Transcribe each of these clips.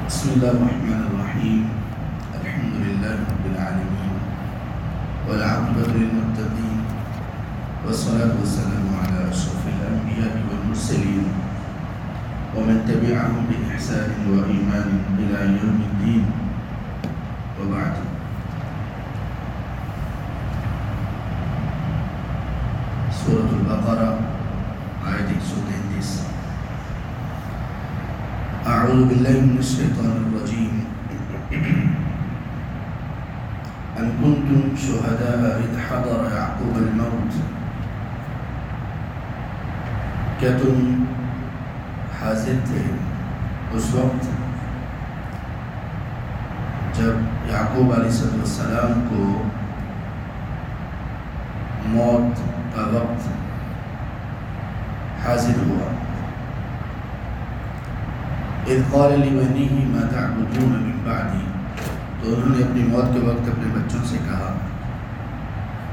بسم الله الرحمن الرحيم. الحمد لله رب العالمين والعاقبة للمتقين والصلاة والسلام على أشرف الأنبياء والمرسلين ومن تبعهم بإحسان وإيمان إلى يوم الدين، وبعد. سورة البقرة آية 133. أعوذ بالله من الشيطان الرجيم. أن كنتم شهداء إذ حضر يعقوب الموت. کیا تم حاضر تھے اس وقت جب یعقوب علیہ السلام کو موت کا وقت حاضر ہوا؟ اذ قال لبنیہ ما تعبدون من بعدی، تو انہوں نے اپنی موت کے وقت اپنے بچوں سے کہا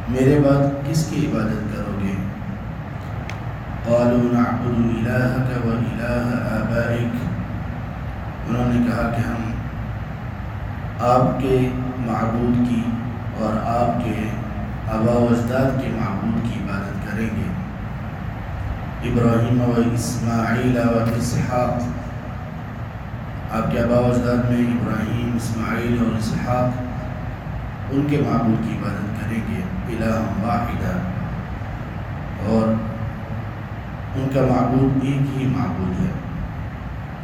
میرے بعد کس کی عبادت کرو گے؟ قالوا نعبد الہک و الہ آبائک، انہوں نے کہا کہ ہم آپ کے معبود کی اور آپ کے آباء و اجداد کے معبود کی عبادت کریں گے، ابراہیم و اسماعیل و اسحاق، آپ کے آباء و اجداد میں ابراہیم، اسماعیل اور اسحاق، ان کے معبود کی عبادت کریں گے، الہ واحدہ، اور ان کا معبود ایک ہی معبود ہے،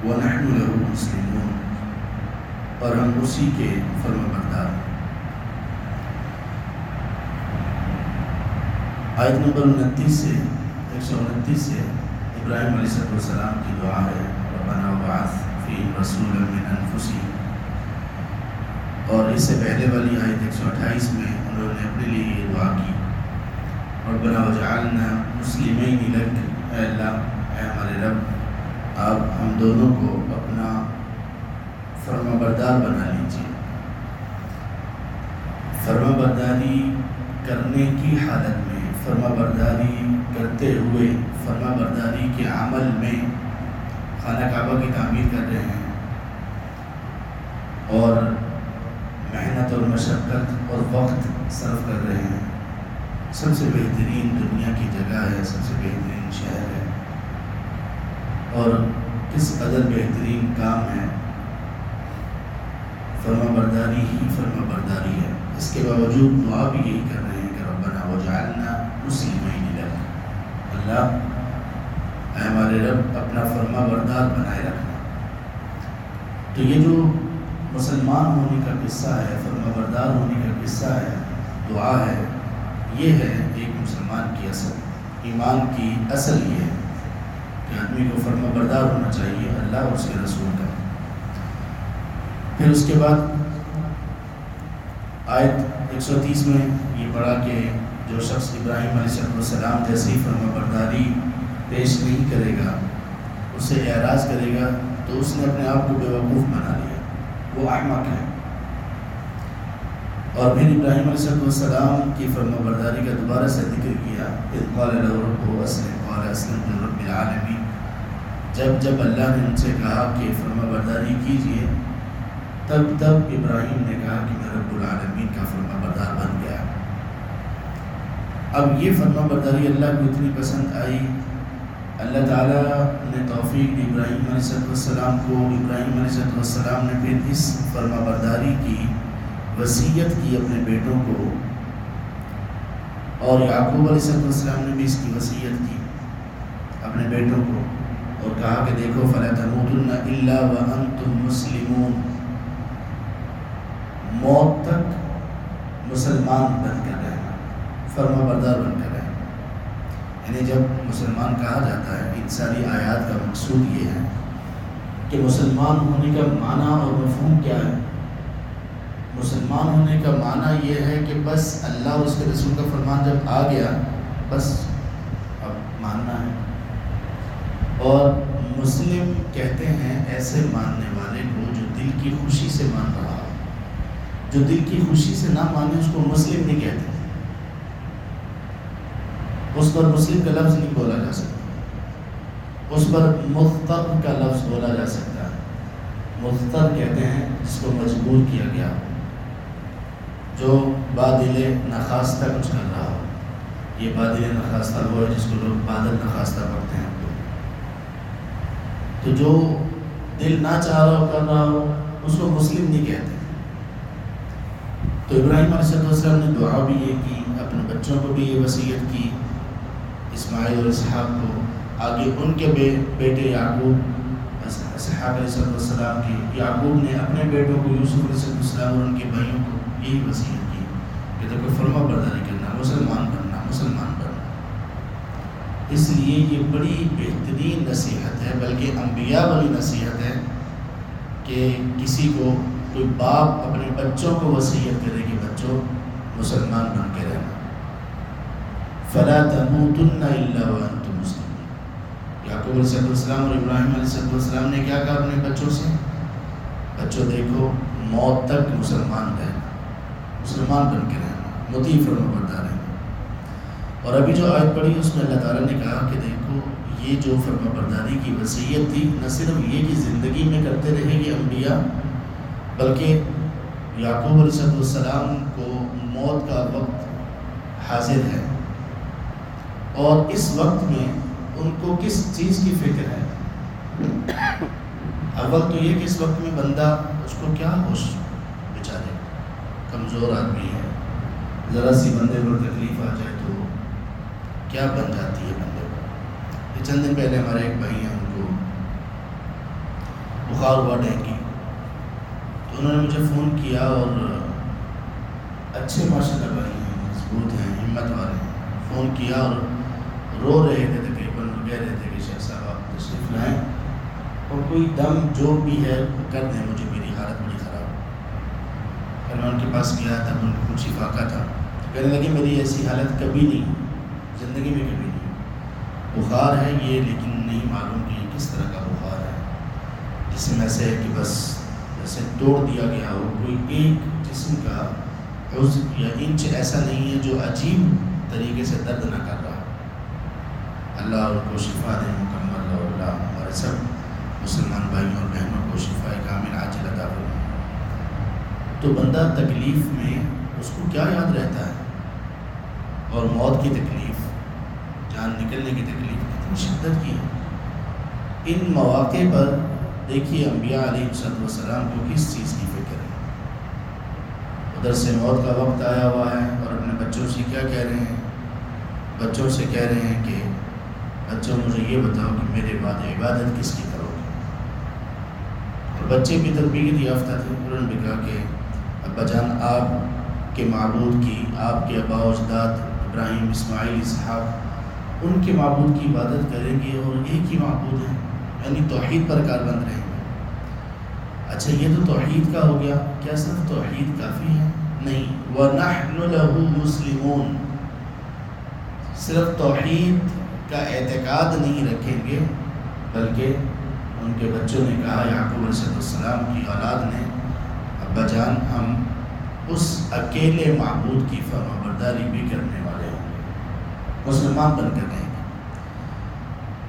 وَنَحْنُ لَهُ مُسْلِمُونَ، اور ہم اسی کے فرمانبردار ہیں۔ آیت نمبر 129 سے ابراہیم علیہ السلام کی دعا ہے، ربنا وبعث فیہم رسولا من انفسہم، اور اس سے پہلے والی آیت 128 میں انہوں نے اپنے لیے یہ دعا کی، ربنا وجعلنا مسلمین لک، اے اللہ، اے ہمارے رب، آپ ہم دونوں کو اپنا فرمانبردار بنا لیجیے۔ فرمانبرداری کرنے کی حالت میں، فرمانبرداری کرتے ہوئے، فرمانبرداری کے عمل میں خانہ کعبہ کی تعمیر کر رہے ہیں اور محنت اور مشقت اور وقت صرف کر رہے ہیں، سب سے بہترین دنیا کی جگہ ہے، سب سے بہترین شہر ہے، اور کس قدر بہترین کام ہے، فرمانبرداری ہی فرمانبرداری ہے۔ اس کے باوجود دعا بھی یہی کر رہے ہیں کہ ربنا وجعلنا مسلمین لک، اللہ اے ہمارے رب اپنا فرمانبردار بنائے رکھنا۔ تو یہ جو مسلمان ہونے کا قصہ ہے، فرمانبردار ہونے کا قصہ ہے، دعا ہے، یہ ہے ایک مسلمان کی اصل، ایمان کی اصل یہ ہے کہ آدمی کو فرمانبردار ہونا چاہیے اللہ اور اس کے رسول کا۔ پھر اس کے بعد آیت 130 میں یہ پڑھا کہ جو شخص ابراہیم علیہ السلام جیسی فرمانبرداری پیش نہیں کرے گا، اس سے اعراض کرے گا، تو اس نے اپنے آپ کو بیوقوف بنا لیا، وہ احمق ہے۔ اور پھر ابراہیم علیہ السلام کی فرمانبرداری کا دوبارہ سے ذکر کیا، اذ قال له ربه اسلم قال اسلمت لرب العالمین، جب اللہ نے ان سے کہا کہ فرمانبرداری کیجیے، تب ابراہیم نے کہا کہ میں رب العالمین کا فرمانبردار بن گیا۔ اب یہ فرمانبرداری اللہ کو اتنی پسند آئی، اللہ تعالیٰ نے توفیق دی ابراہیم علیہ السلام کو، ابراہیم علیہ السلام نے پھر اس فرمانبرداری کی وصیت کی اپنے بیٹوں کو، اور یعقوب علیہ السلام نے بھی اس کی وصیت کی اپنے بیٹوں کو، اور کہا کہ دیکھو فَلَا تَمُوتُنَّ إِلَّا وَأَنْتُمْ مُسْلِمُونَ، موت تک مسلمان بن کر رہنا، فرمانبردار بن کر رہنا۔ یعنی جب مسلمان کہا جاتا ہے، ان ساری آیات کا مقصود یہ ہے کہ مسلمان ہونے کا معنی اور مفہوم کیا ہے۔ مسلمان ہونے کا معنی یہ ہے کہ بس اللہ اور اس کے رسول کا فرمان جب آ گیا، بس اب ماننا ہے۔ اور مسلم کہتے ہیں ایسے ماننے والے کو جو دل کی خوشی سے مان رہا ہو، جو دل کی خوشی سے نہ مانے اس کو مسلم نہیں کہتے، اس پر مسلم کا لفظ نہیں بولا جا سکتا، اس پر مخطب کا لفظ بولا جا سکتا ہے۔ مضطر کہتے ہیں جس کو مجبور کیا گیا، جو بادل نخواستہ کچھ کر رہا ہو. یہ بادل نخواستہ وہ ہے جس کو لوگ بادل نخواستہ پڑھتے ہیں. تو جو دل نہ چاہ رہا ہو کر رہا ہو اس کو مسلم نہیں کہتے. تو ابراہیم علیہ السلام نے دعا بھی یہ کی، اپنے بچوں کو بھی یہ وصیت کی، اسماعیل اور اسحاق کو، آگے ان کے بیٹے یعقوب اسحاق علیہ السلام کی، یعقوب نے اپنے بیٹوں کو یوسف علیہ السلام اور ان کے بھائیوں کو یہی وصیت کی کہ دیکھو فرما برداری کرنا، مسلمان بننا، مسلمان بننا. اس لیے یہ بڑی بہترین نصیحت ہے، بلکہ انبیاء والی نصیحت ہے کہ کسی کو کوئی باپ اپنے بچوں کو وصیت کرے کہ بچوں مسلمان بن کے رہنا. فلا تموتن الا وانتم مسلمون. یعقوب علیہ السلام اور ابراہیم علیہ السلام نے کیا کہا اپنے بچوں سے؟ بچوں دیکھو موت تک مسلمان رہنا، مسلمان بن کے رہنا، مطیع فرمانبردار رہنا. اور ابھی جو آیت پڑھی اس میں اللہ تعالیٰ نے کہا کہ دیکھو یہ جو فرمانبرداری کی وصیت تھی، نہ صرف یہ کہ زندگی میں کرتے رہے گی انبیاء، بلکہ یعقوب علیہ السلام کو موت کا وقت حاضر ہے، اور اس وقت میں ان کو کس چیز کی فکر ہے؟ اول تو یہ کہ اس وقت میں بندہ اس کو کیا ہوش، بیچارے کمزور آدمی ہے، ذرا سی بندے پر تکلیف آ جائے تو کیا بن جاتی ہے بندے کو. یہ چند دن پہلے ہمارے ایک بھائی ہیں، ان کو بخار ہوا ڈینگی، تو انہوں نے مجھے فون کیا، اور اچھے ماشاءاللہ بھائی ہیں، مضبوط ہیں، ہمت والے ہیں. فون کیا اور رو رہے تھے تقریباً، کہہ رہے تھے کہ شیخ صاحب آپ تشریف لائیں اور کوئی دم جو بھی ہے کر دیں، مجھے میری حالت بڑی خراب. پھر میں ان کے پاس گیا تب ان کو کچھ افاقہ تھا، کہنے لگے میری ایسی حالت کبھی نہیں، زندگی میں کبھی نہیں. بخار ہے یہ، لیکن نہیں معلوم کہ یہ کس طرح کا بخار ہے، جس میں ایسے ہے کہ بس جیسے توڑ دیا گیا ہو. کوئی ایک جسم کا عضو یا انچ ایسا نہیں ہے جو عجیب طریقے سے درد نہ کر رہا. اللہ ان کو شفا دے مکمل، اور اللہ ہمارے سب مسلمان بھائیوں اور بہنوں کو شفا کامل عاجل عطا فرمائے. تو بندہ تکلیف میں اس کو کیا یاد رہتا ہے، اور موت کی تکلیف، جان نکلنے کی تکلیف کتنی شدت کی ہے. ان مواقع پر دیکھیے انبیاء علیہ السلام کو کس چیز کی فکر ہے. ادھر سے موت کا وقت آیا ہوا ہے، اور اپنے بچوں سے کیا کہہ رہے ہیں؟ بچوں سے کہہ رہے ہیں کہ بچوں مجھے یہ بتاؤ کہ میرے بعد عبادت کس کی کرو گے. اور بچے بھی تربیت یافتہ تھے، انہوں نے بھی کہا کہ ابا جان آپ کے معبود کی، آپ کے آباء و اجداد ابراہیم، اسماعیل، اسحاق، ان کے معبود کی عبادت کریں گے، اور ایک ہی معبود ہے، یعنی توحید پر کاربند رہیں گے. اچھا یہ تو توحید کا ہو گیا، کیا صرف توحید کافی ہے؟ نہیں. وَنَحْنُ لَهُ مُسْلِمُونَ. صرف توحید کا اعتقاد نہیں رکھیں گے، بلکہ ان کے بچوں نے کہا، یعقوب علیہ السلام کی اولاد نے، ابا جان ہم اس اکیلے معبود کی فرمانبرداری بھی کرنے والے ہوں گے، مسلمان بن کر رہیں گے.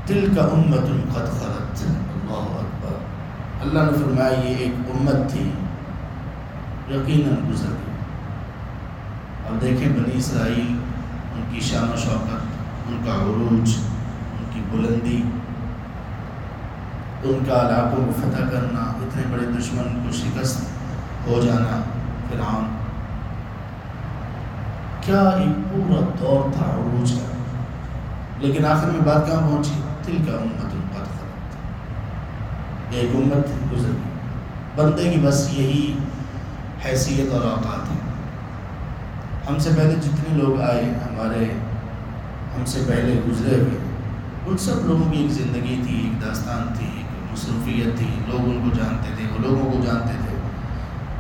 تلک امت قد خلت. اللہ اکبر. اللہ نے فرمایا یہ ایک امت تھی، یقیناً گزر گئی. اب دیکھیں بنی اسرائیل، ان کی شان و شوکت، ان کا عروج، ان کی بلندی، ان کا علاقوں کو فتح کرنا، اتنے بڑے دشمن کو شکست ہو جانا، فرعون، کیا ایک پورا دور تھا عروج کا. لیکن آخر میں بات کہاں پہنچی؟ تلک امت قد خلت. ایک امت گزر گئی. بندے کی بس یہی حیثیت اور اوقات ہے. ہم سے پہلے جتنے لوگ آئے، ہم سے پہلے گزرے ہوئے، ان سب لوگوں کی ایک زندگی تھی، ایک داستان تھی، ایک مصروفیت تھی. لوگ ان کو جانتے تھے، وہ لوگوں کو جانتے تھے.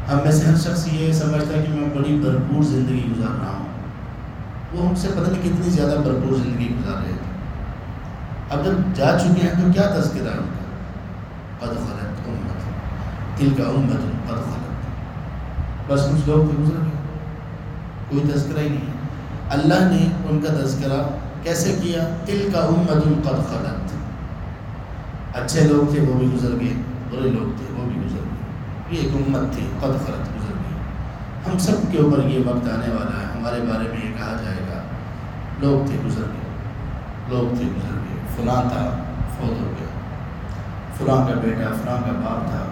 ہم میں سے ہر شخص یہ سمجھتا ہے کہ میں بڑی بھرپور زندگی گزار رہا ہوں. وہ ہم سے پتہ نہیں کتنی زیادہ بھرپور زندگی گزار رہے تھے. اب جب جا چکے ہیں تو کیا تذکرہ ان کا؟ قد خلت امت، تلک امت قد خلت. بس کچھ لوگ تو گزر گئے، کوئی تذکرہ ہی نہیں ہے. اللہ نے ان کا تذکرہ کیسے کیا؟ تلک امت قد خلت. اچھے لوگ تھے وہ بھی گزر گئے، برے لوگ تھے وہ بھی گزر گئے. یہ ایک امت تھی قد خلت، گزر گئی. ہم سب کے اوپر یہ وقت آنے والا ہے، ہمارے بارے میں یہ کہا جائے گا لوگ تھے گزر گئے، لوگ تھے گزر گئے، فلاں تھا فوت ہو گیا، فلاں کا بیٹا فلاں کا باپ تھا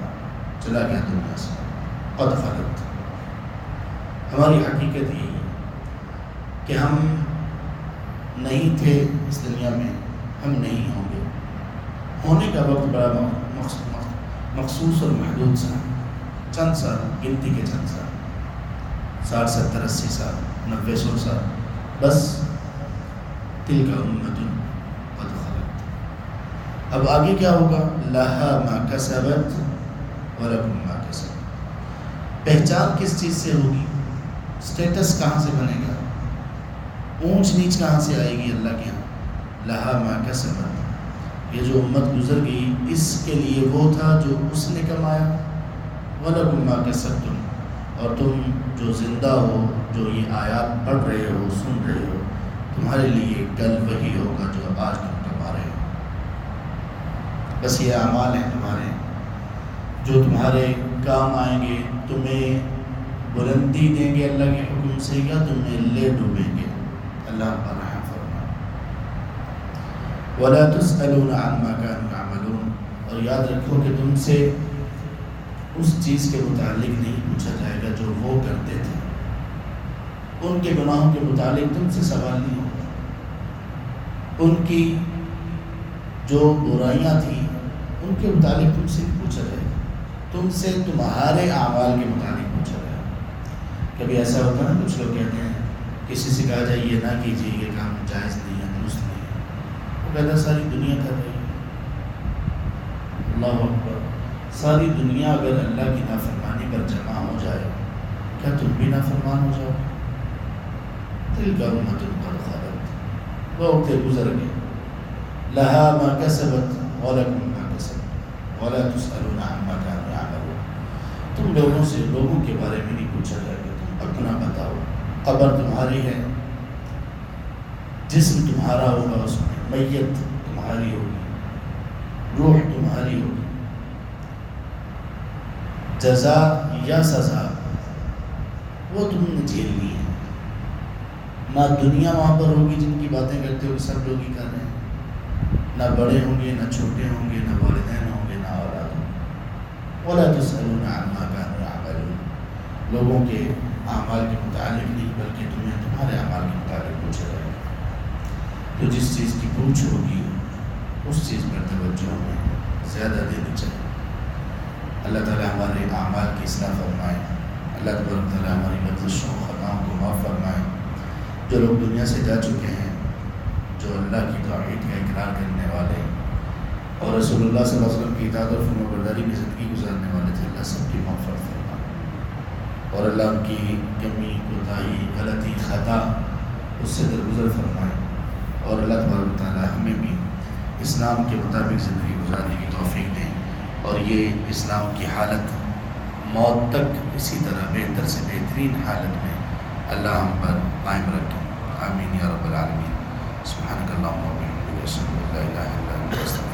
چلا گیا دنیا سے. قد خلت. ہماری حقیقت یہی ہے کہ ہم نہیں تھے اس دنیا میں، ہم نہیں ہوں گے. ہونے کا وقت بڑا مخصوص اور محدود سا، چند سال، گنتی کے چند سال، 60 70 80 سال، 90 100 سال، بس. تلک امۃ قد خلت. اب آگے کیا ہوگا؟ لہا ما کسبت ولکم ما کسبتم. پہچان کس چیز سے ہوگی؟ اسٹیٹس کہاں سے بنے گا؟ اونچ نیچ کہاں سے آئے گی اللہ کے یہاں؟ لہا ما کسبت. یہ جو امت گزر گئی اس کے لیے وہ تھا جو اس نے کمایا. وَلَكُمْ مَا كَسَبْتُمْ. اور تم جو زندہ ہو، جو یہ آیات پڑھ رہے ہو، سن رہے ہو، تمہارے لیے کل وہی ہوگا جو آج تم کما رہے ہو. بس یہ اعمال ہیں تمہارے جو تمہارے کام آئیں گے، تمہیں بلندی دیں گے اللہ کے حکم سے، یا تمہیں لے ڈوبیں گے. اللہ پر رحم فرمائے. وَلَا تُسْأَلُونَ عَمَّا كَانُوا يَعْمَلُونَ. اور یاد رکھو کہ تم سے اس چیز کے متعلق نہیں پوچھا جائے گا جو وہ کرتے تھے. ان کے گناہوں کے متعلق تم سے سوال نہیں ہوگا. ان کی جو برائیاں تھیں ان کے متعلق تم سے نہیں پوچھا جائے گا. تم سے تمہارے اعمال کے متعلق پوچھا جائے گا. کبھی ایسا ہوتا ہے نا، کچھ لوگ کہتے ہیں کسی سے کہا جائے یہ نہ کیجیے، یہ کام جائز نہیں ہے، درست نہیں ہے، وہ کہتا ہے ساری دنیا کر رہی ہے. اللہ اکبر. ساری دنیا اگر اللہ کی نافرمانی پر جمع ہو جائے، کیا تم بھی نافرمان ہو جاؤ؟ تلک امۃ قد خلت. لوگ تھے گزر گئے. لہا ما کسبت ولکم ما کسبتم ولا تسألون عما كانوا يعملون. تم لوگوں سے لوگوں کے بارے میں نہیں پوچھا جائے گا، تم اپنا بتاؤ. قبر تمہاری ہے، جسم تمہارا ہوگا، اس میں میت تمہاری ہوگی، روح تمہاری ہوگی. جزا یا سزا وہ تم نے جھیلنی ہے. نہ دنیا وہاں پر ہوگی جن کی باتیں کرتے ہو کہ سب لوگ ہی کر رہے ہیں، نہ بڑے ہوں گے، نہ چھوٹے ہوں گے، نہ والدین ہوں گے، نہ اولاد ہوں گے. وَلَا تُسْأَلُونَ عَمَّا كَانُوا يَعْمَلُونَ. لوگوں کے اعمال کے متعلق نہیں بلکہ تمہیں تمہارے اعمال کے متعلق پوچھا جائے گا. تو جس چیز کی پوچھ ہوگی اس چیز پر توجہ ہمیں زیادہ دینی چاہیے. اللہ تعالیٰ ہمارے اعمال کی اصلاح فرمائے. اللہ تبارک تعالیٰ ہماری مدرسوں خطاؤں کو معاف فرمائے. جو لوگ دنیا سے جا چکے ہیں، جو اللہ کی توحید کا اقرار کرنے والے اور رسول اللہ صلی اللہ علیہ وسلم کی اطاعت اور فرمانبرداری کی زندگی گزارنے والے تھے، اللہ سب کی مغفرت فرمائے. اور اللہ ان کی کمی، کوتاہی، غلطی، خطا اس سے درگزر فرمائے. اور اللہ تبارک تعالیٰ ہمیں بھی اسلام کے مطابق زندگی گزارنے کی توفیق دیں، اور یہ اسلام کی حالت موت تک اسی طرح بہتر سے بہترین حالت میں اللہ ہم پر قائم رکھیں. آمین یا رب العالمین. سبحانک اللہم و بحمدک، اشہد ان لا الہ الا انت، استغفرک.